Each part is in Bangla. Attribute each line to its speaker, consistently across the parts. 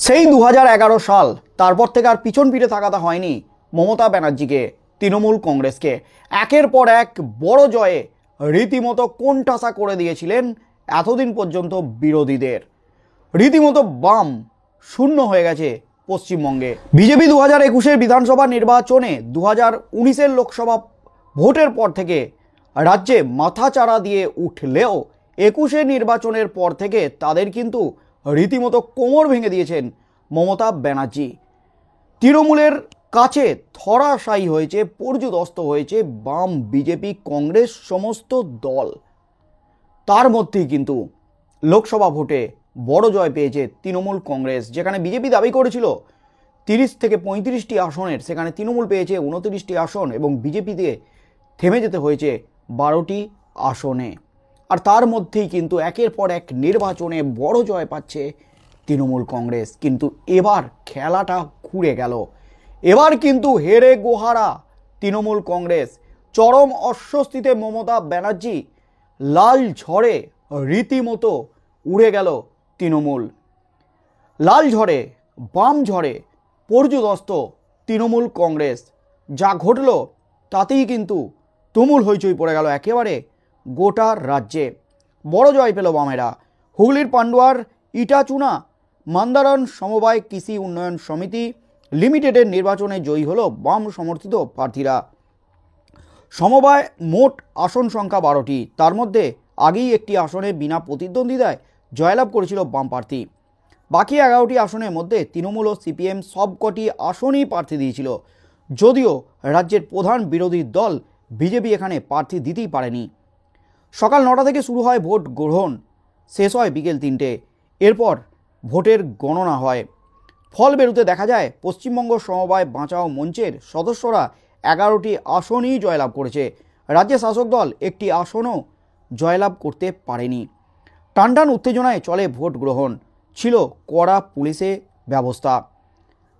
Speaker 1: সেই 2011 সাল, তারপর থেকে আর পিছন ফিরে তাকাতে হয়নি মমতা ব্যানার্জিকে, তৃণমূল কংগ্রেসকে। একের পর এক বড় জয়ে রীতিমতো কোণঠাসা করে দিয়েছিলেন এতদিন পর্যন্ত বিরোধীদের। রীতিমতো বাম শূন্য হয়ে গেছে পশ্চিমবঙ্গে। বিজেপি 2021-এর বিধানসভা নির্বাচনে 2019-এর লোকসভা ভোটের পর থেকে রাজ্যে মাথাচাড়া দিয়ে উঠলেও 21-এর নির্বাচনের পর থেকে তাদের কিন্তু রীতিমতো কোমর ভেঙে দিয়েছেন মমতা ব্যানার্জি। তৃণমূলের কাছে ধরাশায়ী হয়েছে, পর্যুদস্ত হয়েছে বাম, বিজেপি, কংগ্রেস সমস্ত দল। তার মধ্যেই কিন্তু লোকসভা ভোটে বড় জয় পেয়েছে তৃণমূল কংগ্রেস। যেখানে বিজেপি দাবি করেছিল 30 থেকে 35টি আসনের, সেখানে তৃণমূল পেয়েছে 29টি আসন এবং বিজেপিতে থেমে যেতে হয়েছে 12টি আসনে। আর তার মধ্যেই কিন্তু একের পর এক নির্বাচনে বড় জয় পাচ্ছে তৃণমূল কংগ্রেস। কিন্তু এবার খেলাটা ঘুরে গেল। এবার কিন্তু হেরে গোহারা তৃণমূল কংগ্রেস। চরম অস্বস্তিতে মমতা ব্যানার্জি। লাল ঝড়ে রীতিমতো উড়ে গেল তৃণমূল। লাল ঝড়ে, বাম ঝড়ে পর্যুদস্ত তৃণমূল কংগ্রেস। যা ঘটল তাতেই কিন্তু তুমুল হইচই পড়ে গেল একেবারে গোটা রাজ্যে। বড় জয় পেল বামেরা। হুগলির পান্ডুয়ার ইটাচুনা মন্দারণ সমবায় কৃষি উন্নয়ন সমিতি লিমিটেডের নির্বাচনে জয়ী হলো বাম সমর্থিত প্রার্থীরা। সমবায় মোট আসন সংখ্যা 12টি। তার মধ্যে আগেই একটি আসনে বিনা প্রতিদ্বন্দ্বিতায় জয়লাভ করেছিল বাম প্রার্থী। বাকি 11টি আসনের মধ্যে তৃণমূল ও সিপিএম সবকটি আসনই প্রার্থী দিয়েছিল। যদিও রাজ্যের প্রধান বিরোধী দল বিজেপি এখানে প্রার্থী দিতেই পারেনি। সকাল 9টা থেকে শুরু হয় ভোট গ্রহণ, শেষ হয় বিকেল 3টে। এরপর ভোটের গণনা হয়। ফল বেরোতে দেখা যায় পশ্চিমবঙ্গ সমবায় বাঁচাও মঞ্চের সদস্যরা 11টি আসনই জয়লাভ করেছে। রাজ্যের শাসক দল একটি আসনও জয়লাভ করতে পারেনি। টানটান উত্তেজনায় চলে ভোট গ্রহণ। ছিল কড়া পুলিশে ব্যবস্থা।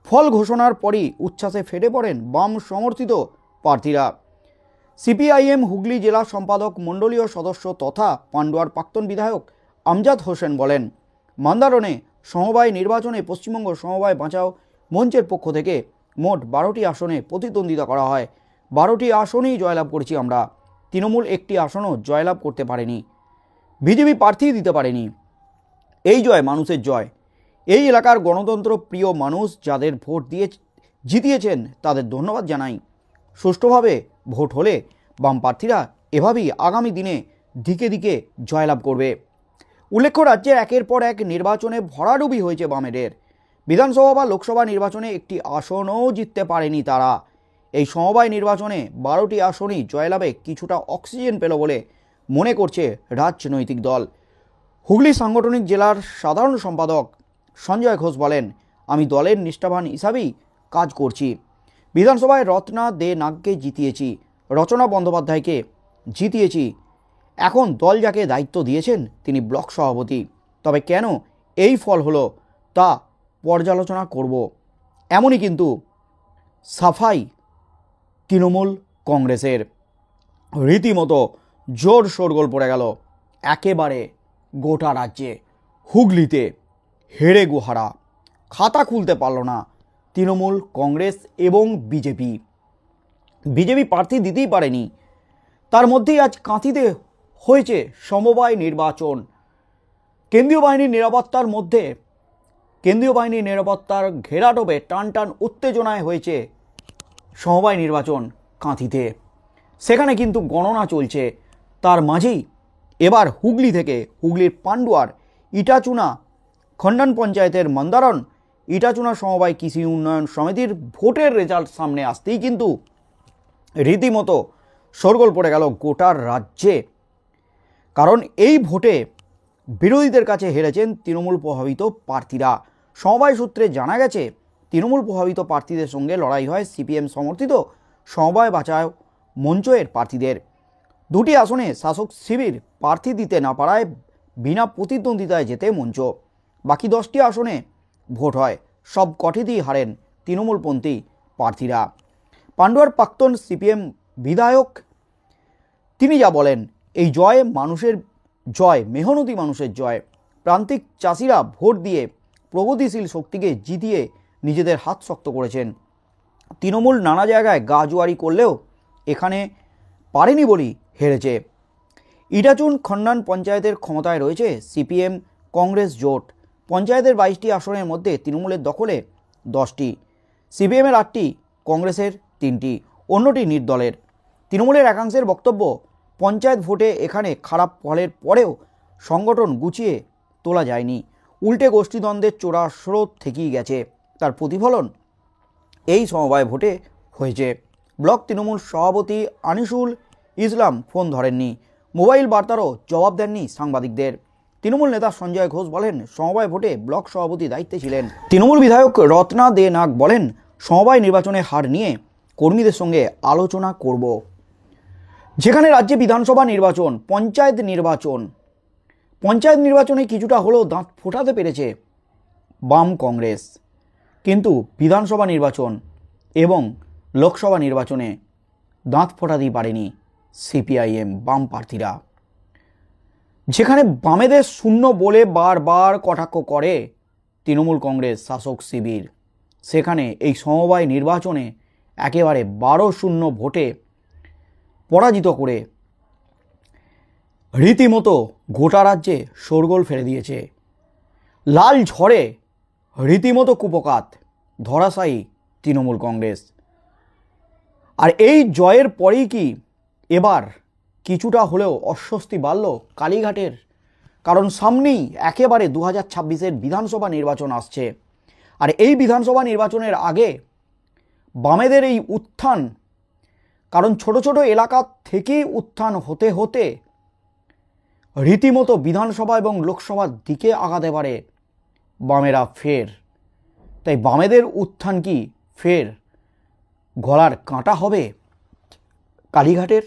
Speaker 1: ফল ঘোষণার পরই উচ্ছ্বাসে ফেটে পড়েন বাম সমর্থিত প্রার্থীরা। সিপিআইএম হুগলি জেলা সম্পাদক মণ্ডলীয় সদস্য তথা পান্ডুয়ার প্রাক্তন বিধায়ক আমজাদ হোসেন বলেন, মন্দারণে সমবায় নির্বাচনে পশ্চিমবঙ্গ সমবায় বাঁচাও মঞ্চের পক্ষ থেকে মোট 12টি আসনে প্রতিদ্বন্দ্বিতা করা হয়। 12টি আসনেই জয়লাভ করেছি আমরা। তৃণমূল একটি আসনও জয়লাভ করতে পারেনি, বিজেপি প্রার্থী দিতে পারেনি। এই জয় মানুষের জয়। এই এলাকার গণতন্ত্র প্রিয় মানুষ যাদের ভোট দিয়ে জিতিয়েছেন তাদের ধন্যবাদ জানাই। সুষ্ঠুভাবে ভোট হলে বাম প্রার্থীরা এভাবেই আগামী দিনে দিকে দিকে জয়লাভ করবে। উল্লেখ্য, রাজ্যে একের পর এক নির্বাচনে ভরাডুবি হয়েছে বামেদের। বিধানসভা বা লোকসভা নির্বাচনে একটি আসনও জিততে পারেনি তারা। এই সমবায় নির্বাচনে 12টি আসনই জয়লাভে কিছুটা অক্সিজেন পেল বলে মনে করছে রাজনৈতিক দল। হুগলি সাংগঠনিক জেলার সাধারণ সম্পাদক সঞ্জয় ঘোষ বলেন, আমি দলের নিষ্ঠাবান হিসাবেই কাজ করছি। বিধানসভায় রত্না দে নাগকে জিতিয়েছি, রচনা বন্দ্যোপাধ্যায়কে জিতিয়েছি। এখন দল যাকে দায়িত্ব দিয়েছেন তিনি ব্লক সভাপতি। তবে কেন এই ফল হলো তা পর্যালোচনা করব। এমনই কিন্তু সাফাই তৃণমূল কংগ্রেসের। রীতিমতো জোর শোরগোল পড়ে গেল একেবারে গোটা রাজ্যে। হুগলিতে হেরে গুহারা, খাতা খুলতে পারল না তৃণমূল কংগ্রেস এবং বিজেপি। বিজেপি প্রার্থী দিতেই পারেনি। তার মধ্যেই আজ কাঁথিতে হয়েছে সমবায় নির্বাচন। কেন্দ্রীয় বাহিনীর নিরাপত্তার ঘেরাটোপে টানটান উত্তেজনায় হয়েছে সমবায় নির্বাচন কাঁথিতে। সেখানে কিন্তু গণনা চলছে। তার মাঝেই এবার হুগলি থেকে, হুগলির পান্ডুয়ার ইটাচুনা খণ্ডন পঞ্চায়েতের মন্দারণ ইটাচুনা সমবায় কৃষি উন্নয়ন সমিতির ভোটের রেজাল্ট সামনে আসতেই কিন্তু রীতিমতো শোরগোল পড়ে গেল গোটার রাজ্যে। কারণ এই ভোটে বিরোধীদের কাছে হেরেছেন তৃণমূল প্রভাবিত প্রার্থীরা। সমবায় সূত্রে জানা গেছে তৃণমূল প্রভাবিত প্রার্থীদের সঙ্গে লড়াই হয় সিপিএম সমর্থিত সমবায় বাঁচাও মঞ্চের প্রার্থীদের। 2টি আসনে শাসক শিবির প্রার্থী দিতে না পারায় বিনা প্রতিদ্বন্দ্বিতায় যেতে মঞ্চ। বাকি 10টি আসনে ভোট হয়। সব কটিতেই হারেন তৃণমূলপন্থী প্রার্থীরা। পান্ডুয়ার প্রাক্তন সিপিএম বিধায়ক তিনি যা বলেন, এই জয় মানুষের জয়, মেহনতি মানুষের জয়। প্রান্তিক চাষিরা ভোট দিয়ে প্রগতিশীল শক্তিকে জিতিয়ে নিজেদের হাত শক্ত করেছেন। তৃণমূল নানা জায়গায় গা জোয়ারি করলেও এখানে পারেনি বলেই হেরেছে। ইটাচুন খন্নান পঞ্চায়েতের ক্ষমতায় রয়েছে সিপিএম কংগ্রেস জোট। পঞ্চায়েতের 22টি আসনের মধ্যে তৃণমূলের দখলে 10টি, সিপিএমের 8টি, কংগ্রেসের 3টি, অন্যটি নির্দলের। তৃণমূলের একাংশের বক্তব্য, পঞ্চায়েত ভোটে এখানে খারাপ ফলের পরেও সংগঠন গুছিয়ে তোলা যায়নি, উল্টে গোষ্ঠীদ্বন্দ্বের চোরা স্রোত থেকেই গেছে। তার প্রতিফলন এই সমবায় ভোটে হয়েছে। ব্লক তৃণমূল সভাপতি আনিসুল ইসলাম ফোন ধরেননি, মোবাইল বার্তারও জবাব দেননি সাংবাদিকদের। তৃণমূল নেতা সঞ্জয় ঘোষ বলেন, সমবায় ভোটে ব্লক সভাপতি দায়িত্বে ছিলেন। তৃণমূল বিধায়ক রত্না দে নাগ বলেন, সমবায় নির্বাচনে হার নিয়ে কর্মীদের সঙ্গে আলোচনা করব। যেখানে রাজ্যে বিধানসভা নির্বাচন, পঞ্চায়েত নির্বাচনে কিছুটা হলেও দাঁত ফোটাতে পেরেছে বাম কংগ্রেস, কিন্তু বিধানসভা নির্বাচন এবং লোকসভা নির্বাচনে দাঁত ফোটাতেই পারেনি সিপিআইএম বাম প্রার্থীরা। যেখানে বামেদের শূন্য বলে বারবার কটাক্ষ করে তৃণমূল কংগ্রেস শাসক শিবির, সেখানে এই সমবায় নির্বাচনে একেবারে 12-0 ভোটে পরাজিত করে রীতিমতো গোটা রাজ্যে শোরগোল ফেলে দিয়েছে। লাল ঝড়ে রীতিমতো কুপকাত, ধরাশায়ী তৃণমূল কংগ্রেস। আর এই জয়ের পরেই কি এবার কিছুটা হলেও অস্বস্তি বাড়ল কালীঘাটের? কারণ সামনেই একেবারে 2026-এর বিধানসভা নির্বাচন আসছে। আর এই বিধানসভা নির্বাচনের আগে বামেদের এই উত্থান, কারণ ছোট ছোট এলাকা থেকেই উত্থান হতে হতে রীতিমতো বিধানসভা এবং লোকসভার দিকে আগাতে পারে বামেরা ফের। তাই বামেদের উত্থান কি ফের গলার কাঁটা হবে কালীঘাটের?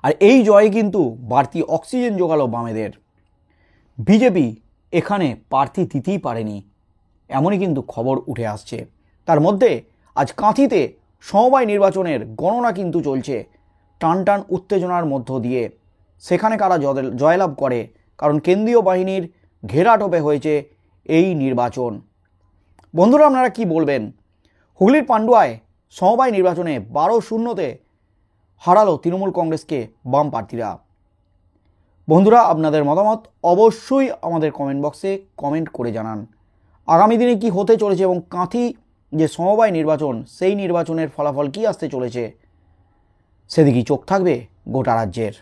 Speaker 1: আর এই জয়ে কিন্তু বাড়তি অক্সিজেন জোগালো বামেদের। বিজেপি এখানে প্রার্থী দিতেই পারেনি, এমনই কিন্তু খবর উঠে আসছে। তার মধ্যে আজ কাঁথিতে সমবায় নির্বাচনের গণনা কিন্তু চলছে টান টান উত্তেজনার মধ্য দিয়ে। সেখানে কারা জয়লাভ করে, কারণ কেন্দ্রীয় বাহিনীর ঘেরাটোপে হয়েছে এই নির্বাচন। বন্ধুরা, আপনারা কি বলবেন? হুগলির পান্ডুয়ায় সমবায় নির্বাচনে 12-0-তে হারালো তৃণমূল কংগ্রেসকে বাম প্রার্থীরা। বন্ধুরা, আপনাদের মতামত অবশ্যই আমাদের কমেন্ট বক্সে কমেন্ট করে জানান। আগামী দিনে কি হতে চলেছে এবং কাঁথি যে সমবায় নির্বাচন, সেই নির্বাচনের ফলাফল কি আসতে চলেছে, সেদিকেই চোখ থাকবে গোটা রাজ্যের।